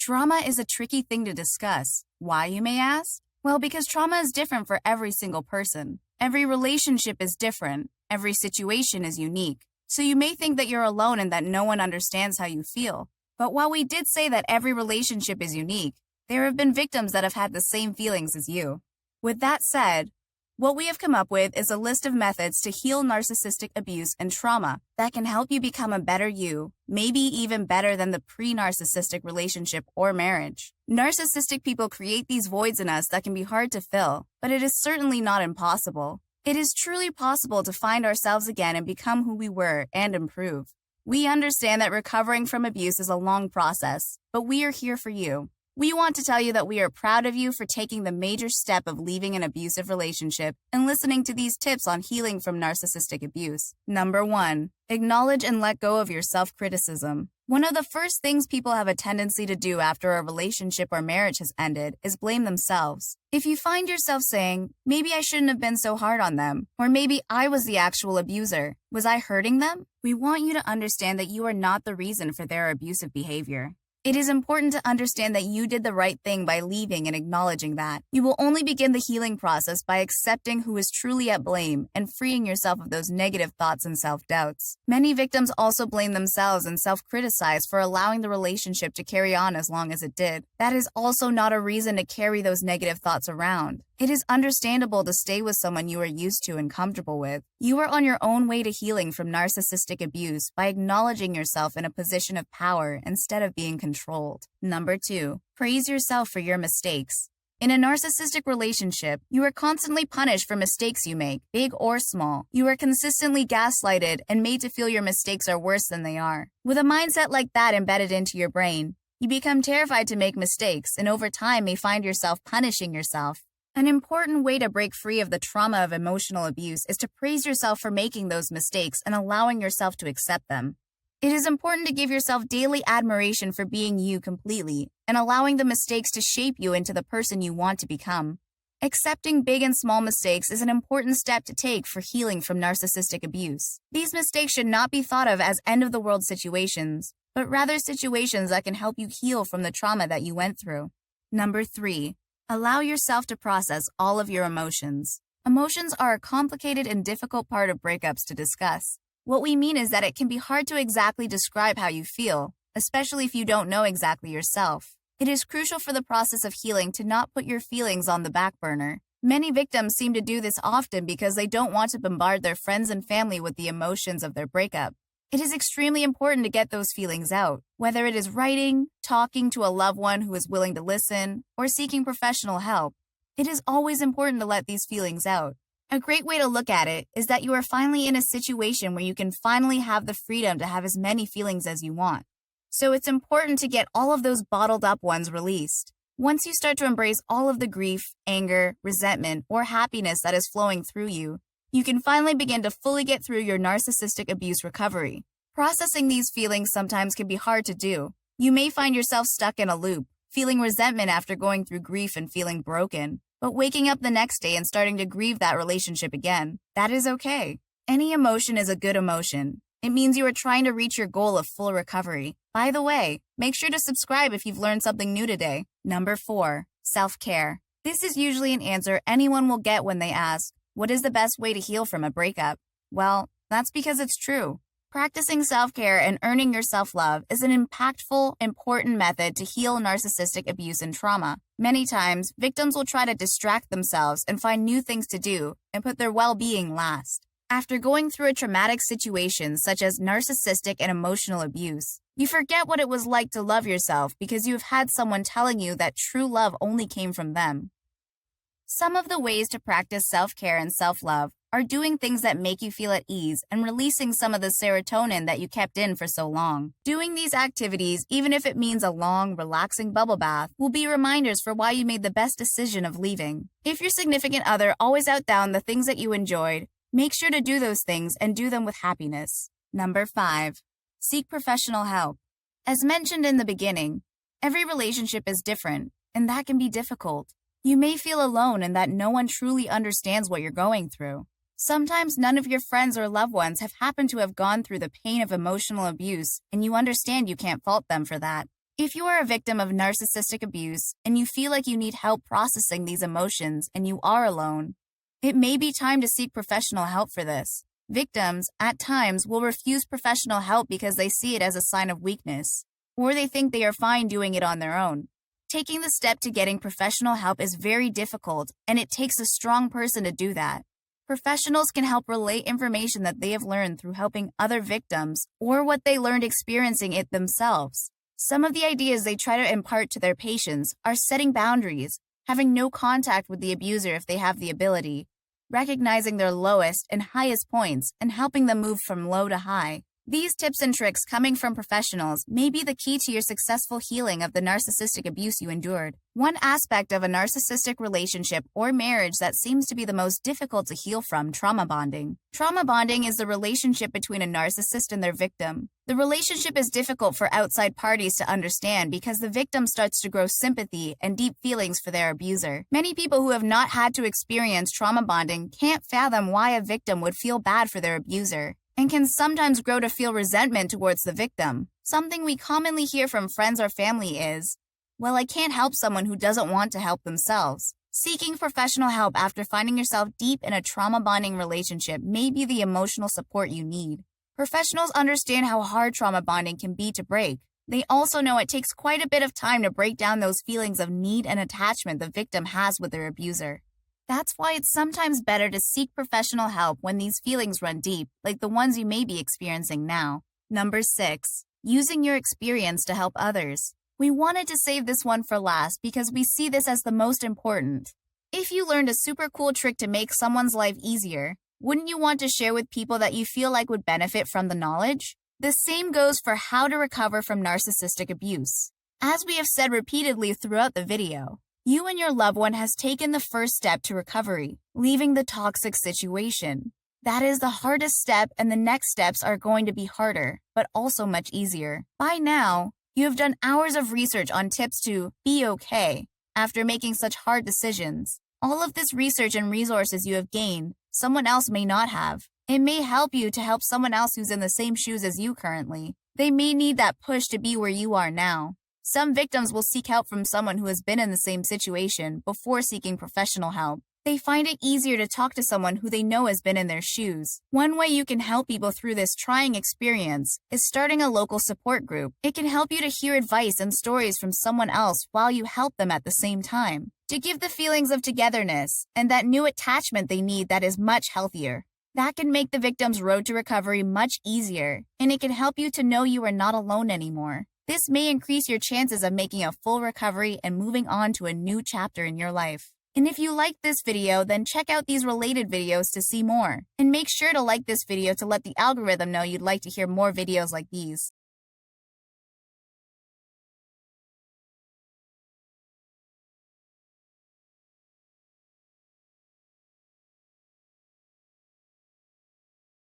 Trauma is a tricky thing to discuss. Why, you may ask? Well, because trauma is different for every single person. Every relationship is different. Every situation is unique. So you may think that you're alone and that no one understands how you feel. But while we did say that every relationship is unique, there have been victims that have had the same feelings as you. With that said, what we have come up with is a list of methods to heal narcissistic abuse and trauma that can help you become a better you, maybe even better than the pre-narcissistic relationship or marriage. Narcissistic people create these voids in us that can be hard to fill, but it is certainly not impossible. It is truly possible to find ourselves again and become who we were and improve. We understand that recovering from abuse is a long process, but we are here for you. We want to tell you that we are proud of you for taking the major step of leaving an abusive relationship and listening to these tips on healing from narcissistic abuse. Number 1. Acknowledge and let go of your self-criticism. One of the first things people have a tendency to do after a relationship or marriage has ended is blame themselves. If you find yourself saying, maybe I shouldn't have been so hard on them, or maybe I was the actual abuser, was I hurting them? We want you to understand that you are not the reason for their abusive behavior. It is important to understand that you did the right thing by leaving and acknowledging that. You will only begin the healing process by accepting who is truly at blame and freeing yourself of those negative thoughts and self-doubts. Many victims also blame themselves and self-criticize for allowing the relationship to carry on as long as it did. That is also not a reason to carry those negative thoughts around. It is understandable to stay with someone you are used to and comfortable with. You are on your own way to healing from narcissistic abuse by acknowledging yourself in a position of power instead of being controlled. Number 2, praise yourself for your mistakes. In a narcissistic relationship, you are constantly punished for mistakes you make, big or small. You are consistently gaslighted and made to feel your mistakes are worse than they are. With a mindset like that embedded into your brain, you become terrified to make mistakes and over time may find yourself punishing yourself. An important way to break free of the trauma of emotional abuse is to praise yourself for making those mistakes and allowing yourself to accept them. It is important to give yourself daily admiration for being you completely and allowing the mistakes to shape you into the person you want to become. Accepting big and small mistakes is an important step to take for healing from narcissistic abuse. These mistakes should not be thought of as end-of-the-world situations, but rather situations that can help you heal from the trauma that you went through. Number 3. Allow yourself to process all of your emotions. Emotions are a complicated and difficult part of breakups to discuss. What we mean is that it can be hard to exactly describe how you feel, especially if you don't know exactly yourself. It is crucial for the process of healing to not put your feelings on the back burner. Many victims seem to do this often because they don't want to bombard their friends and family with the emotions of their breakup. It is extremely important to get those feelings out, whether it is writing, talking to a loved one who is willing to listen, or seeking professional help. It is always important to let these feelings out. A great way to look at it is that you are finally in a situation where you can finally have the freedom to have as many feelings as you want. So it's important to get all of those bottled up ones released. Once you start to embrace all of the grief, anger, resentment, or happiness that is flowing through you, you can finally begin to fully get through your narcissistic abuse recovery. Processing these feelings sometimes can be hard to do. You may find yourself stuck in a loop, feeling resentment after going through grief and feeling broken, but waking up the next day and starting to grieve that relationship again. That is okay. Any emotion is a good emotion. It means you are trying to reach your goal of full recovery. By the way, make sure to subscribe if you've learned something new today. Number 4, self-care. This is usually an answer anyone will get when they ask, what is the best way to heal from a breakup? Well, that's because it's true. Practicing self-care and earning your self-love is an impactful, important method to heal narcissistic abuse and trauma. Many times, victims will try to distract themselves and find new things to do and put their well-being last. After going through a traumatic situation such as narcissistic and emotional abuse, you forget what it was like to love yourself because you have had someone telling you that true love only came from them. Some of the ways to practice self-care and self-love are doing things that make you feel at ease and releasing some of the serotonin that you kept in for so long. Doing these activities, even if it means a long, relaxing bubble bath, will be reminders for why you made the best decision of leaving. If your significant other always outdone the things that you enjoyed, make sure to do those things and do them with happiness. Number 5, seek professional help. As mentioned in the beginning, every relationship is different, and that can be difficult. You may feel alone and that no one truly understands what you're going through. Sometimes none of your friends or loved ones have happened to have gone through the pain of emotional abuse, and you understand you can't fault them for that. If you are a victim of narcissistic abuse and you feel like you need help processing these emotions and you are alone, it may be time to seek professional help for this. Victims, at times, will refuse professional help because they see it as a sign of weakness, or they think they are fine doing it on their own. Taking the step to getting professional help is very difficult, and it takes a strong person to do that. Professionals can help relay information that they have learned through helping other victims or what they learned experiencing it themselves. Some of the ideas they try to impart to their patients are setting boundaries, having no contact with the abuser if they have the ability, recognizing their lowest and highest points, and helping them move from low to high. These tips and tricks coming from professionals may be the key to your successful healing of the narcissistic abuse you endured. One aspect of a narcissistic relationship or marriage that seems to be the most difficult to heal from: trauma bonding. Trauma bonding is the relationship between a narcissist and their victim. The relationship is difficult for outside parties to understand because the victim starts to grow sympathy and deep feelings for their abuser. Many people who have not had to experience trauma bonding can't fathom why a victim would feel bad for their abuser, and can sometimes grow to feel resentment towards the victim. Something we commonly hear from friends or family is, "Well, I can't help someone who doesn't want to help themselves." Seeking professional help after finding yourself deep in a trauma bonding relationship may be the emotional support you need. Professionals understand how hard trauma bonding can be to break. They also know it takes quite a bit of time to break down those feelings of need and attachment the victim has with their abuser. That's why it's sometimes better to seek professional help when these feelings run deep, like the ones you may be experiencing now. Number 6. Using your experience to help others. We wanted to save this one for last because we see this as the most important. If you learned a super cool trick to make someone's life easier, wouldn't you want to share with people that you feel like would benefit from the knowledge? The same goes for how to recover from narcissistic abuse. As we have said repeatedly throughout the video, you and your loved one has taken the first step to recovery, leaving the toxic situation. That is the hardest step, and the next steps are going to be harder, but also much easier. By now, you have done hours of research on tips to be okay after making such hard decisions. All of this research and resources you have gained, someone else may not have. It may help you to help someone else who's in the same shoes as you currently. They may need that push to be where you are now. Some victims will seek help from someone who has been in the same situation before seeking professional help. They find it easier to talk to someone who they know has been in their shoes. One way you can help people through this trying experience is starting a local support group. It can help you to hear advice and stories from someone else while you help them at the same time, to give the feelings of togetherness and that new attachment they need that is much healthier. That can make the victim's road to recovery much easier, and it can help you to know you are not alone anymore. This may increase your chances of making a full recovery and moving on to a new chapter in your life. And if you liked this video, then check out these related videos to see more. And make sure to like this video to let the algorithm know you'd like to hear more videos like these.